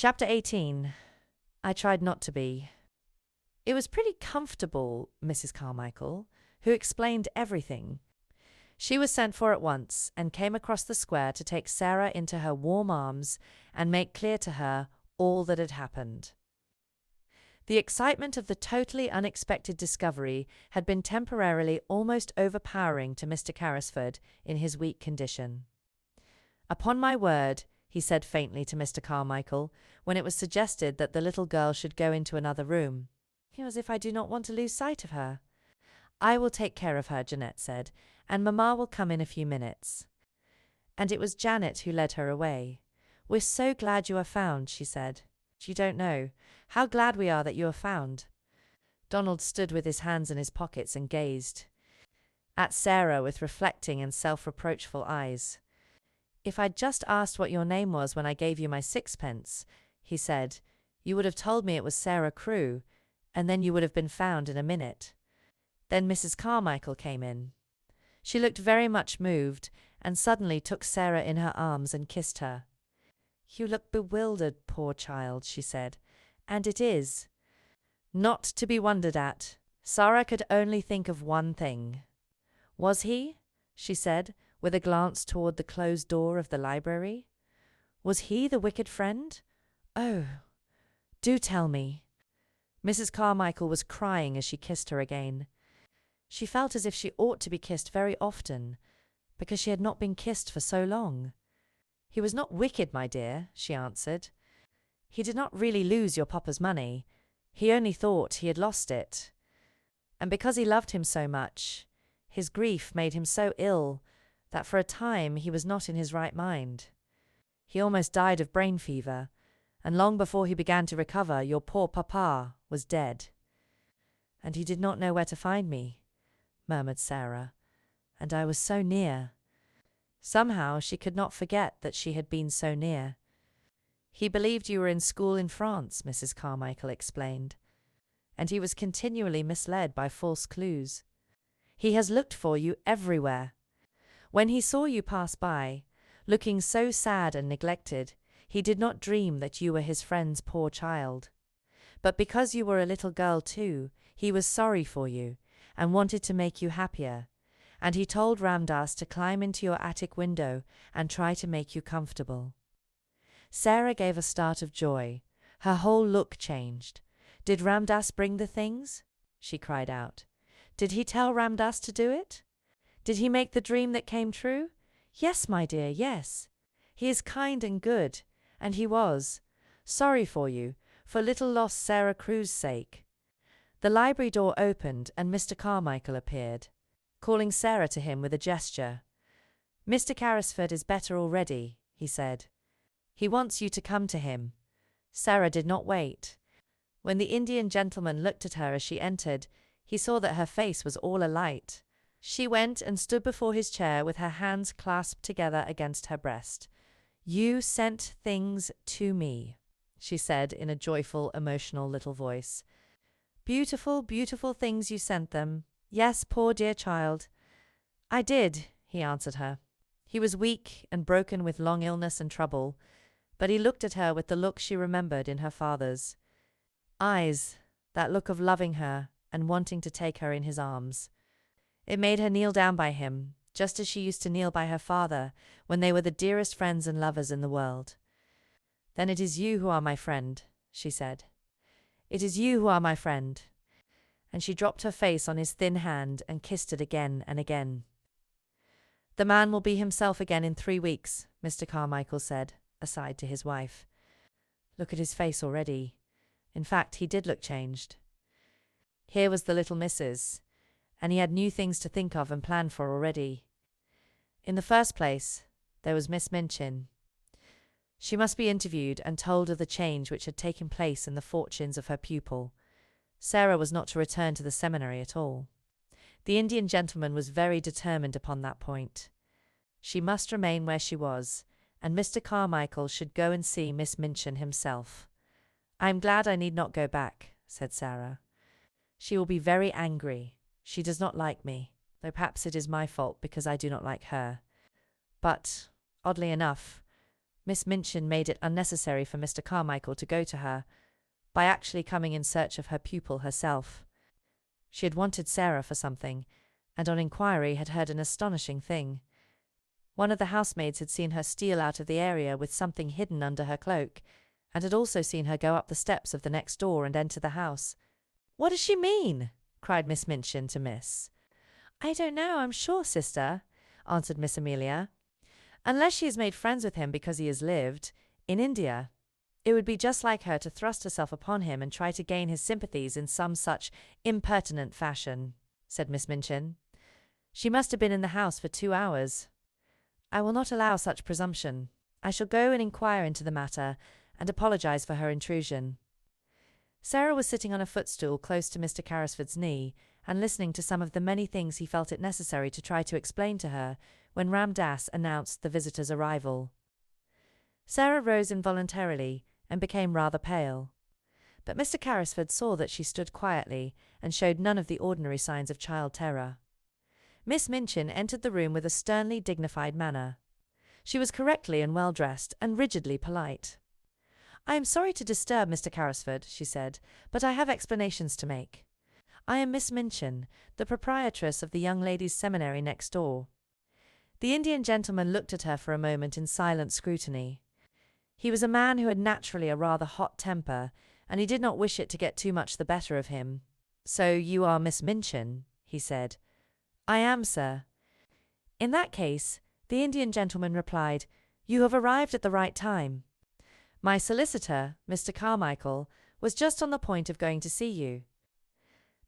Chapter 18. I tried not to be. It was pretty comfortable, Mrs. Carmichael, who explained everything. She was sent for at once and came across the square to take Sarah into her warm arms and make clear to her all that had happened. The excitement of the totally unexpected discovery had been temporarily almost overpowering to Mr. Carrisford in his weak condition. "Upon my word," he said faintly to Mr. Carmichael, when it was suggested that the little girl should go into another room, "as if I do not want to lose sight of her." "I will take care of her," Jeanette said, "and Mamma will come in a few minutes." And it was Janet who led her away. "We're so glad you are found," she said. "You don't know how glad we are that you are found." Donald stood with his hands in his pockets and gazed at Sarah with reflecting and self-reproachful eyes. "If I'd just asked what your name was when I gave you my sixpence," he said, "you would have told me it was Sarah Crewe, and then you would have been found in a minute." Then Mrs. Carmichael came in. She looked very much moved, and suddenly took Sarah in her arms and kissed her. "You look bewildered, poor child," she said, "and it is not to be wondered at." Sarah could only think of one thing. "Was he?" she said, with a glance toward the closed door of the library. "Was he the wicked friend? Oh, do tell me." Mrs. Carmichael was crying as she kissed her again. She felt as if she ought to be kissed very often, because she had not been kissed for so long. "He was not wicked, my dear," she answered. "He did not really lose your papa's money. He only thought he had lost it. And because he loved him so much, his grief made him so ill that for a time he was not in his right mind. He almost died of brain fever, and long before he began to recover, your poor papa was dead." "And he did not know where to find me," murmured Sarah, "and I was so near." Somehow she could not forget that she had been so near. "He believed you were in school in France," Mrs. Carmichael explained, "and he was continually misled by false clues. He has looked for you everywhere. When he saw you pass by, looking so sad and neglected, he did not dream that you were his friend's poor child. But because you were a little girl too, he was sorry for you, and wanted to make you happier, and he told Ramdas to climb into your attic window and try to make you comfortable." Sarah gave a start of joy. Her whole look changed. "Did Ramdas bring the things?" she cried out. "Did he tell Ramdas to do it? Did he make the dream that came true?" "Yes, my dear, yes. He is kind and good, and he was sorry for you, for little lost Sarah Crewe's sake." The library door opened and Mr. Carmichael appeared, calling Sarah to him with a gesture. "Mr. Carrisford is better already," he said. "He wants you to come to him." Sarah did not wait. When the Indian gentleman looked at her as she entered, he saw that her face was all alight. She went and stood before his chair with her hands clasped together against her breast. "You sent things to me," she said in a joyful, emotional little voice. "Beautiful, beautiful things you sent them. Yes, poor dear child." "I did," he answered her. He was weak and broken with long illness and trouble, but he looked at her with the look she remembered in her father's eyes, that look of loving her and wanting to take her in his arms. It made her kneel down by him, just as she used to kneel by her father when they were the dearest friends and lovers in the world. "Then it is you who are my friend," she said. "It is you who are my friend." And she dropped her face on his thin hand and kissed it again and again. "The man will be himself again in 3 weeks," Mr. Carmichael said, aside to his wife. "Look at his face already." In fact, he did look changed. Here was the little missus, and he had new things to think of and plan for already. In the first place, there was Miss Minchin. She must be interviewed and told of the change which had taken place in the fortunes of her pupil. Sarah was not to return to the seminary at all. The Indian gentleman was very determined upon that point. She must remain where she was, and Mr. Carmichael should go and see Miss Minchin himself. "I am glad I need not go back," said Sarah. "She will be very angry. She does not like me, though perhaps it is my fault because I do not like her. But, oddly enough, Miss Minchin made it unnecessary for Mr. Carmichael to go to her, by actually coming in search of her pupil herself. She had wanted Sarah for something, and on inquiry had heard an astonishing thing. One of the housemaids had seen her steal out of the area with something hidden under her cloak, and had also seen her go up the steps of the next door and enter the house. "What does she mean?" cried Miss Minchin to Miss. "I don't know, I'm sure, sister," answered Miss Amelia. "Unless she has made friends with him because he has lived in India. It would be just like her to thrust herself upon him and try to gain his sympathies in some such impertinent fashion," said Miss Minchin. "She must have been in the house for 2 hours. I will not allow such presumption. I shall go and inquire into the matter, and apologize for her intrusion." Sarah was sitting on a footstool close to Mr. Carrisford's knee, and listening to some of the many things he felt it necessary to try to explain to her, when Ram Dass announced the visitor's arrival. Sarah rose involuntarily, and became rather pale. But Mr. Carrisford saw that she stood quietly, and showed none of the ordinary signs of child terror. Miss Minchin entered the room with a sternly dignified manner. She was correctly and well dressed, and rigidly polite. "I am sorry to disturb Mr. Carrisford," she said, "but I have explanations to make. I am Miss Minchin, the proprietress of the young ladies' seminary next door." The Indian gentleman looked at her for a moment in silent scrutiny. He was a man who had naturally a rather hot temper, and he did not wish it to get too much the better of him. "So you are Miss Minchin?" he said. "I am, sir." "In that case," the Indian gentleman replied, "you have arrived at the right time. My solicitor, Mr. Carmichael, was just on the point of going to see you."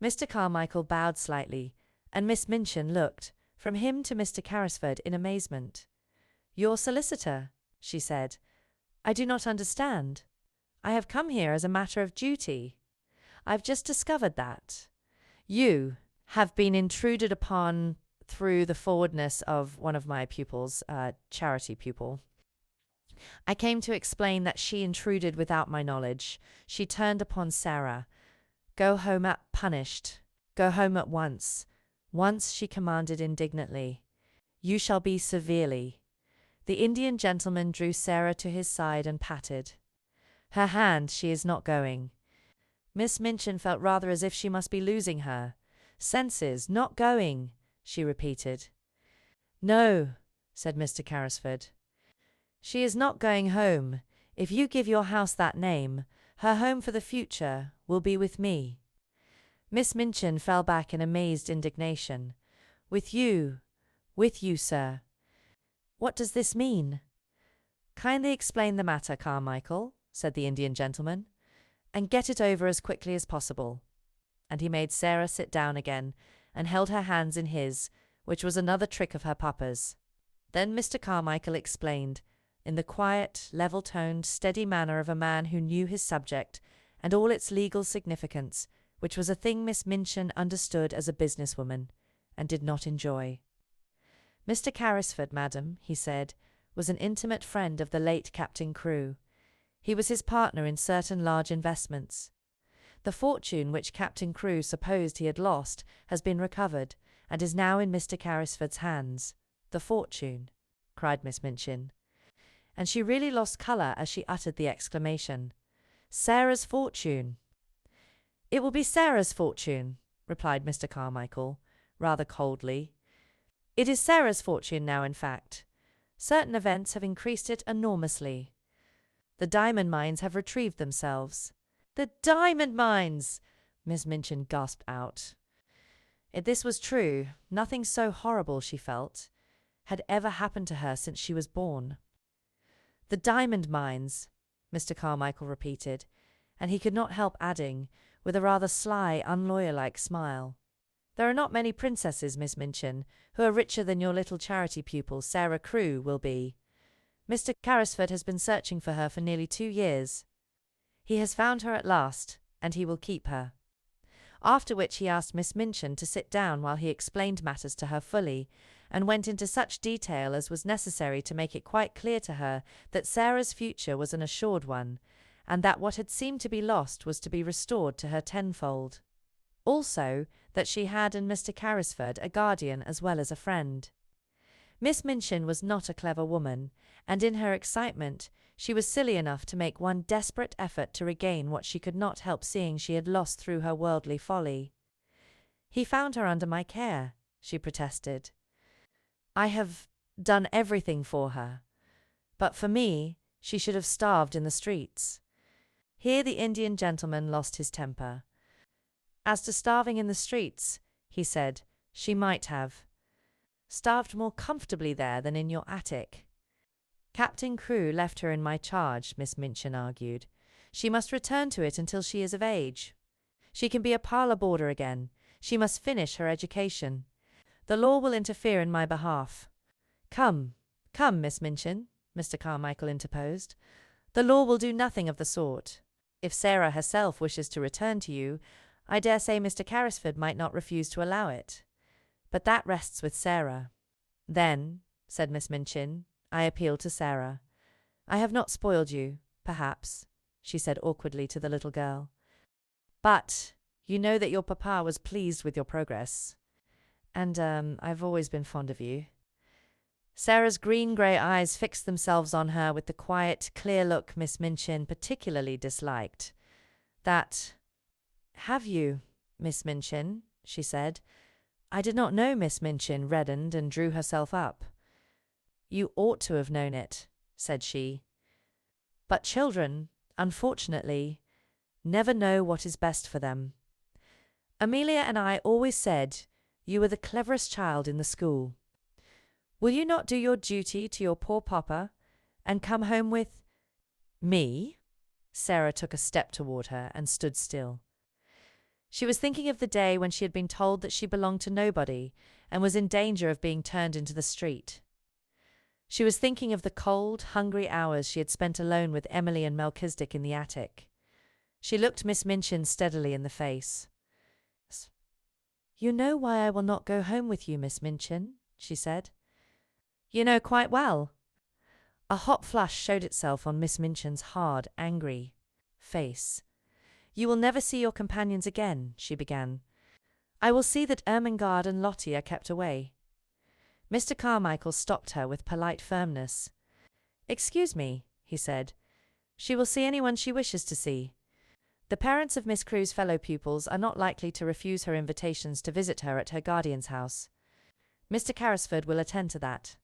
Mr. Carmichael bowed slightly, and Miss Minchin looked from him to Mr. Carrisford in amazement. "Your solicitor?" she said. "I do not understand. I have come here as a matter of duty. I've just discovered that you have been intruded upon through the forwardness of one of my pupils, a charity pupil. I came to explain that she intruded without my knowledge. She turned upon Sarah. Go home punished. Go home at once. Once, she commanded indignantly. You shall be severely. The Indian gentleman drew Sarah to his side and patted her hand. She is not going. Miss Minchin felt rather as if she must be losing her senses. "Not going," she repeated. "No," said Mr. Carrisford. "She is not going home. If you give your house that name, her home for the future will be with me." Miss Minchin fell back in amazed indignation. With you, sir. What does this mean?" "Kindly explain the matter, Carmichael," said the Indian gentleman, "and get it over as quickly as possible." And he made Sarah sit down again, and held her hands in his, which was another trick of her papa's. Then Mr. Carmichael explained, in the quiet, level-toned, steady manner of a man who knew his subject, and all its legal significance, which was a thing Miss Minchin understood as a businesswoman, and did not enjoy. "Mr. Carrisford, madam," he said, "was an intimate friend of the late Captain Crewe. He was his partner in certain large investments. The fortune which Captain Crewe supposed he had lost has been recovered, and is now in Mr. Carrisford's hands." "The fortune!" cried Miss Minchin. And she really lost colour as she uttered the exclamation. "Sarah's fortune!" "It will be Sarah's fortune," replied Mr. Carmichael, rather coldly. "It is Sarah's fortune now, in fact. Certain events have increased it enormously. The diamond mines have retrieved themselves." "The diamond mines!" Miss Minchin gasped out. If this was true, nothing so horrible, she felt, had ever happened to her since she was born. "The diamond mines," Mr. Carmichael repeated, and he could not help adding, with a rather sly, unlawyer-like smile, "There are not many princesses, Miss Minchin, who are richer than your little charity pupil, Sarah Crewe, will be. Mr. Carrisford has been searching for her for nearly 2 years. He has found her at last, and he will keep her." After which he asked Miss Minchin to sit down while he explained matters to her fully, and went into such detail as was necessary to make it quite clear to her that Sarah's future was an assured one, and that what had seemed to be lost was to be restored to her tenfold. Also, that she had in Mr. Carrisford a guardian as well as a friend. Miss Minchin was not a clever woman, and in her excitement, she was silly enough to make one desperate effort to regain what she could not help seeing she had lost through her worldly folly. "He found her under my care," she protested. "I have done everything for her. But for me, she should have starved in the streets." Here the Indian gentleman lost his temper. "As to starving in the streets," he said, "she might have starved more comfortably there than in your attic." "Captain Crewe left her in my charge," Miss Minchin argued. "She must return to it until she is of age. She can be a parlour boarder again. She must finish her education. The law will interfere in my behalf." "Come, come, Miss Minchin," Mr. Carmichael interposed. "The law will do nothing of the sort. If Sarah herself wishes to return to you, I dare say Mr. Carrisford might not refuse to allow it. But that rests with Sarah." "Then," said Miss Minchin, "I appeal to Sarah. I have not spoiled you, perhaps," she said awkwardly to the little girl. "But you know that your papa was pleased with your progress. And I've always been fond of you." Sarah's green-grey eyes fixed themselves on her with the quiet, clear look Miss Minchin particularly disliked. "That have you, Miss Minchin?" she said. "I did not know." Miss Minchin reddened and drew herself up. "You ought to have known it," said she. "But children, unfortunately, never know what is best for them. Amelia and I always said you were the cleverest child in the school. Will you not do your duty to your poor papa, and come home with me?" Sarah took a step toward her and stood still. She was thinking of the day when she had been told that she belonged to nobody and was in danger of being turned into the street. She was thinking of the cold, hungry hours she had spent alone with Emily and Melchizedek in the attic. She looked Miss Minchin steadily in the face. "You know why I will not go home with you, Miss Minchin," she said. "You know quite well." A hot flush showed itself on Miss Minchin's hard, angry face. "You will never see your companions again," she began. "I will see that Ermengarde and Lottie are kept away." Mr. Carmichael stopped her with polite firmness. "Excuse me," he said. "She will see anyone she wishes to see. The parents of Miss Crewe's fellow pupils are not likely to refuse her invitations to visit her at her guardian's house. Mr. Carrisford will attend to that."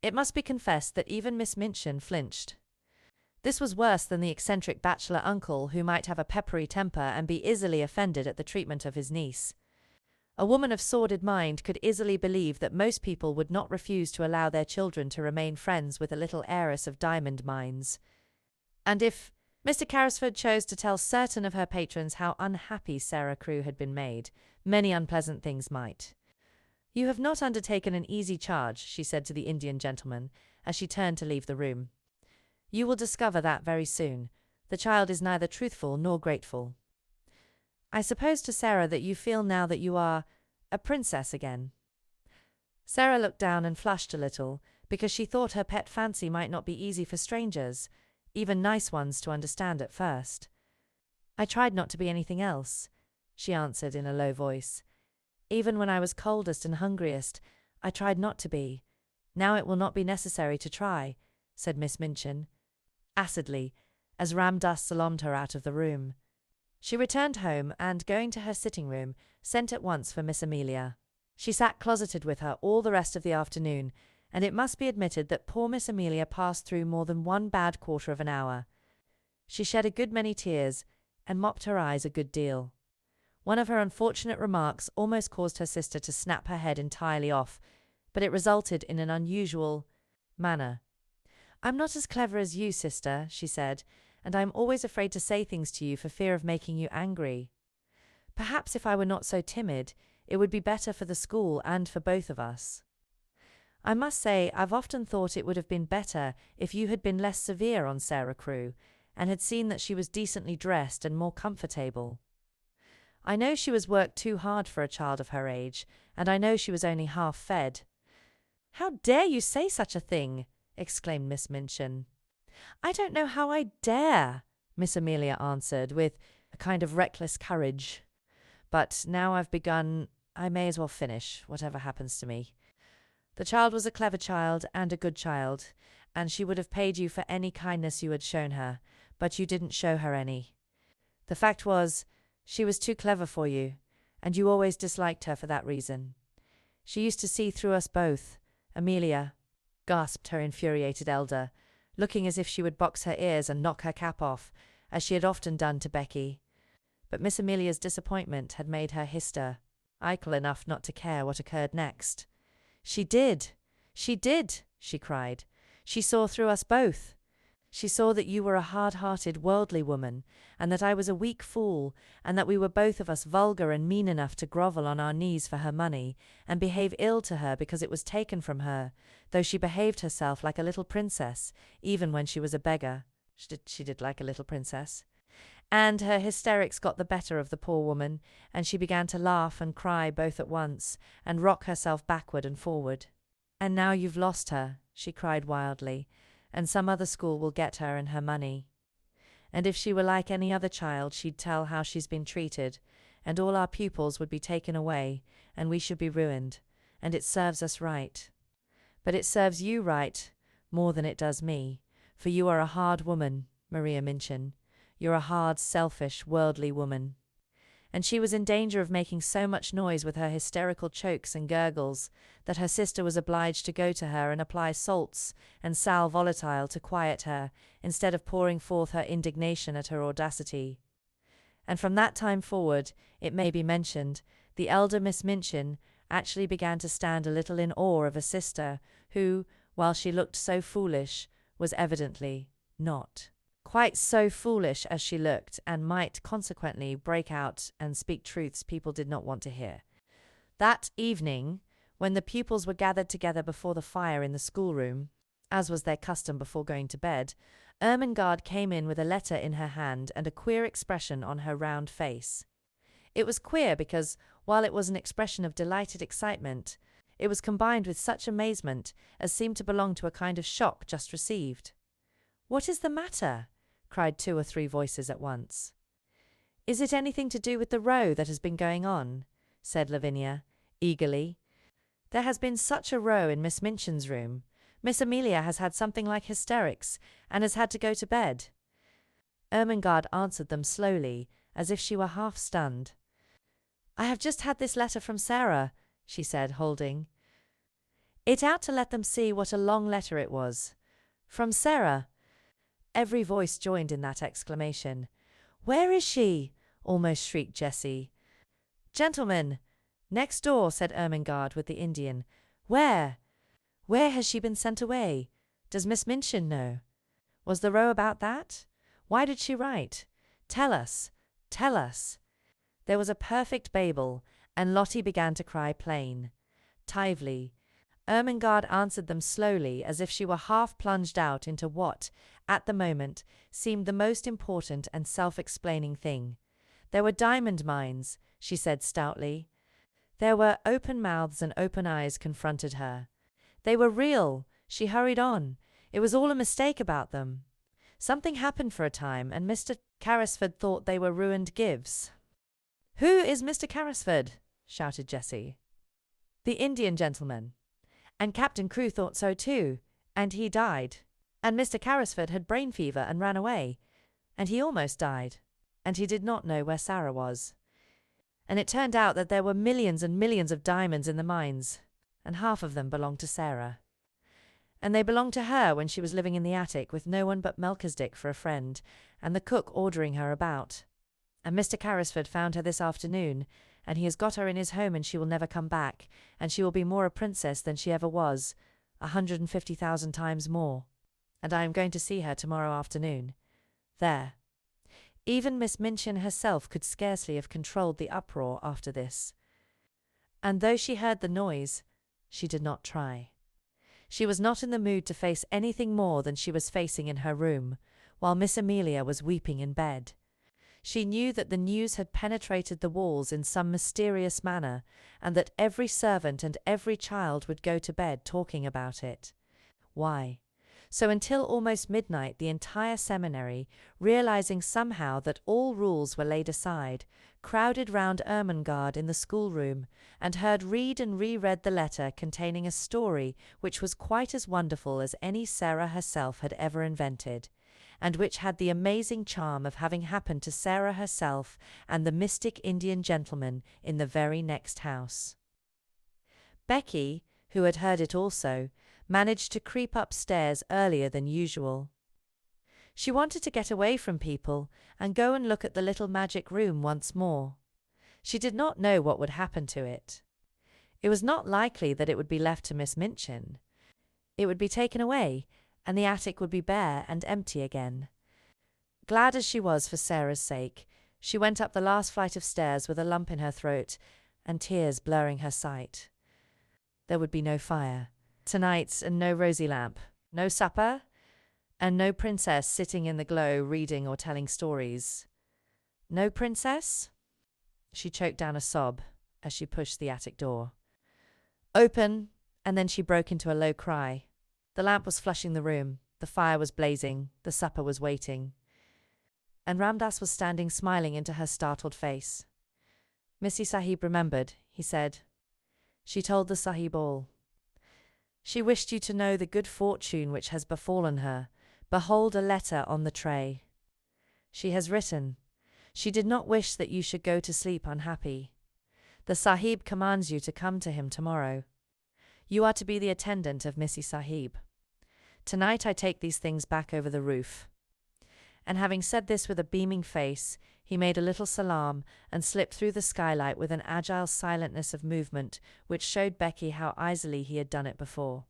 It must be confessed that even Miss Minchin flinched. This was worse than the eccentric bachelor uncle who might have a peppery temper and be easily offended at the treatment of his niece. A woman of sordid mind could easily believe that most people would not refuse to allow their children to remain friends with a little heiress of diamond mines. And if Mr. Carrisford chose to tell certain of her patrons how unhappy Sarah Crewe had been made, many unpleasant things might. "You have not undertaken an easy charge," she said to the Indian gentleman, as she turned to leave the room. "You will discover that very soon. The child is neither truthful nor grateful. I suppose to Sarah that you feel now that you are a princess again." Sarah looked down and flushed a little, because she thought her pet fancy might not be easy for strangers, even nice ones, to understand at first. "I tried not to be anything else," she answered in a low voice. "Even when I was coldest and hungriest, I tried not to be. Now it will not be necessary to try," said Miss Minchin, acidly, as Ramdas salaamed her out of the room. She returned home and, going to her sitting-room, sent at once for Miss Amelia. She sat closeted with her all the rest of the afternoon, and it must be admitted that poor Miss Amelia passed through more than one bad quarter of an hour. She shed a good many tears, and mopped her eyes a good deal. One of her unfortunate remarks almost caused her sister to snap her head entirely off, but it resulted in an unusual manner. "I'm not as clever as you, sister," she said, "and I'm always afraid to say things to you for fear of making you angry. Perhaps if I were not so timid, it would be better for the school and for both of us. I must say I've often thought it would have been better if you had been less severe on Sarah Crewe, and had seen that she was decently dressed and more comfortable. I know she was worked too hard for a child of her age, and I know she was only half fed." "How dare you say such a thing?" exclaimed Miss Minchin. "I don't know how I dare," Miss Amelia answered, with a kind of reckless courage. "But now I've begun, I may as well finish, whatever happens to me. The child was a clever child and a good child, and she would have paid you for any kindness you had shown her, but you didn't show her any. The fact was, she was too clever for you, and you always disliked her for that reason. She used to see through us both. Amelia, gasped her infuriated elder, looking as if she would box her ears and knock her cap off, as she had often done to Becky. But Miss Amelia's disappointment had made her hysterical enough not to care what occurred next. She did! She did! She cried. She saw through us both. She saw that you were a hard-hearted, worldly woman, and that I was a weak fool, and that we were both of us vulgar and mean enough to grovel on our knees for her money, and behave ill to her because it was taken from her, though she behaved herself like a little princess, even when she was a beggar. She did like a little princess. And her hysterics got the better of the poor woman, and she began to laugh and cry both at once, and rock herself backward and forward. And now you've lost her, she cried wildly, and some other school will get her and her money. And if she were like any other child, she'd tell how she's been treated, and all our pupils would be taken away, and we should be ruined, and it serves us right. But it serves you right, more than it does me, for you are a hard woman, Maria Minchin. You're a hard, selfish, worldly woman. And she was in danger of making so much noise with her hysterical chokes and gurgles that her sister was obliged to go to her and apply salts and sal volatile to quiet her, instead of pouring forth her indignation at her audacity. And from that time forward, it may be mentioned, the elder Miss Minchin actually began to stand a little in awe of a sister who, while she looked so foolish, was evidently not quite so foolish as she looked, and might consequently break out and speak truths people did not want to hear. That evening, when the pupils were gathered together before the fire in the schoolroom, as was their custom before going to bed, Ermengarde came in with a letter in her hand and a queer expression on her round face. It was queer because, while it was an expression of delighted excitement, it was combined with such amazement as seemed to belong to a kind of shock just received. "What is the matter?" cried 2 or 3 voices at once. "Is it anything to do with the row that has been going on?" said Lavinia, eagerly. "There has been such a row in Miss Minchin's room. Miss Amelia has had something like hysterics, and has had to go to bed." Ermengarde answered them slowly, as if she were half stunned. "I have just had this letter from Sarah," she said, holding it out to let them see what a long letter it was. "From Sarah." Every voice joined in that exclamation. "Where is she?" almost shrieked Jessie. "Gentlemen, next door," said Ermengarde with the Indian. "Where? Where has she been sent away? Does Miss Minchin know? Was the row about that? Why did she write? Tell us, tell us." There was a perfect babel, and Lottie began to cry plain. Tively. Ermengarde answered them slowly, as if she were half plunged out into what, at the moment, seemed the most important and self-explaining thing. There were diamond mines, she said stoutly. There were open mouths and open eyes confronted her. They were real, she hurried on. It was all a mistake about them. Something happened for a time, and Mr. Carrisford thought they were ruined gives. "Who is Mr. Carrisford?" shouted Jessie. "The Indian gentleman. And Captain Crewe thought so too, and he died. And Mr. Carrisford had brain fever and ran away, and he almost died, and he did not know where Sarah was. And it turned out that there were millions and millions of diamonds in the mines, and half of them belonged to Sarah. And they belonged to her when she was living in the attic with no one but Melchizedek for a friend, and the cook ordering her about. And Mr. Carrisford found her this afternoon, and he has got her in his home, and she will never come back, and she will be more a princess than she ever was, 150,000 times more. And I am going to see her tomorrow afternoon. There." Even Miss Minchin herself could scarcely have controlled the uproar after this. And though she heard the noise, she did not try. She was not in the mood to face anything more than she was facing in her room, while Miss Amelia was weeping in bed. She knew that the news had penetrated the walls in some mysterious manner, and that every servant and every child would go to bed talking about it. Why? So until almost midnight the entire seminary, realizing somehow that all rules were laid aside, crowded round Ermengarde in the schoolroom, and heard read and reread the letter containing a story which was quite as wonderful as any Sarah herself had ever invented, and which had the amazing charm of having happened to Sarah herself and the mystic Indian gentleman in the very next house. Becky, who had heard it also, managed to creep upstairs earlier than usual. She wanted to get away from people and go and look at the little magic room once more. She did not know what would happen to it. It was not likely that it would be left to Miss Minchin. It would be taken away, and the attic would be bare and empty again. Glad as she was for Sarah's sake, she went up the last flight of stairs with a lump in her throat and tears blurring her sight. There would be no fire tonight, and no rosy lamp, no supper, and no princess sitting in the glow reading or telling stories. No princess? She choked down a sob as she pushed the attic door. Open, and then she broke into a low cry. The lamp was flushing the room, the fire was blazing, the supper was waiting. And Ramdas was standing smiling into her startled face. Missy Sahib remembered, he said. She told the Sahib all. She wished you to know the good fortune which has befallen her. Behold a letter on the tray. She has written. She did not wish that you should go to sleep unhappy. The Sahib commands you to come to him tomorrow. You are to be the attendant of Missy Sahib. Tonight I take these things back over the roof. And having said this with a beaming face, he made a little salaam and slipped through the skylight with an agile silentness of movement which showed Becky how easily he had done it before.